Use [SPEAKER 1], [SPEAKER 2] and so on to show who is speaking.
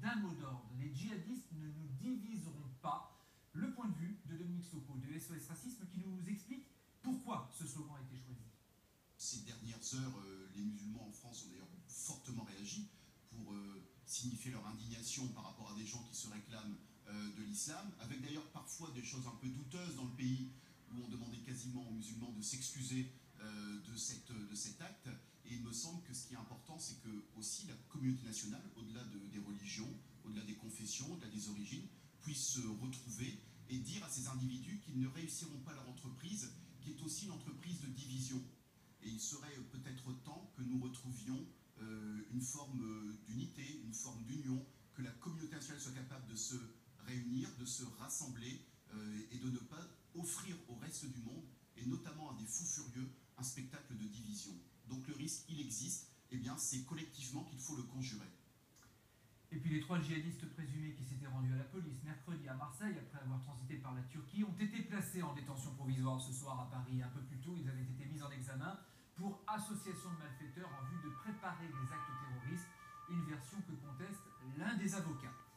[SPEAKER 1] d'un mot d'ordre. Les djihadistes ne nous diviseront pas. Le point de vue de Dominique Soko de SOS Racisme qui nous explique pourquoi ce slogan a été choisi.
[SPEAKER 2] Ces dernières heures, les musulmans en France ont d'ailleurs fortement réagi pour signifier leur indignation par rapport à des gens qui se réclament de l'islam, avec d'ailleurs parfois des choses un peu douteuses dans le pays, où on demandait quasiment aux musulmans de s'excuser de cet acte. Et il me semble que ce qui est important, c'est que aussi la communauté nationale, au-delà des religions, au-delà des confessions, au-delà des origines, puisse se retrouver et dire à ces individus qu'ils ne réussiront pas leur entreprise, qui est aussi une entreprise de division. Et il serait peut-être temps que nous retrouvions une forme d'unité, une forme d'union, que la communauté nationale soit capable de se réunir, de se rassembler et de ne pas offrir au reste du monde, et notamment à des fous furieux, un spectacle de division. Donc le risque, il existe, et bien c'est collectivement qu'il faut le conjurer.
[SPEAKER 1] Et puis les 3 djihadistes présumés qui s'étaient rendus à la police mercredi à Marseille, après avoir transité par la Turquie, ont été placés en détention provisoire ce soir à Paris. Un peu plus tôt, ils avaient été mis en examen pour association de malfaiteurs en vue de préparer des actes terroristes, une version que conteste l'un des avocats.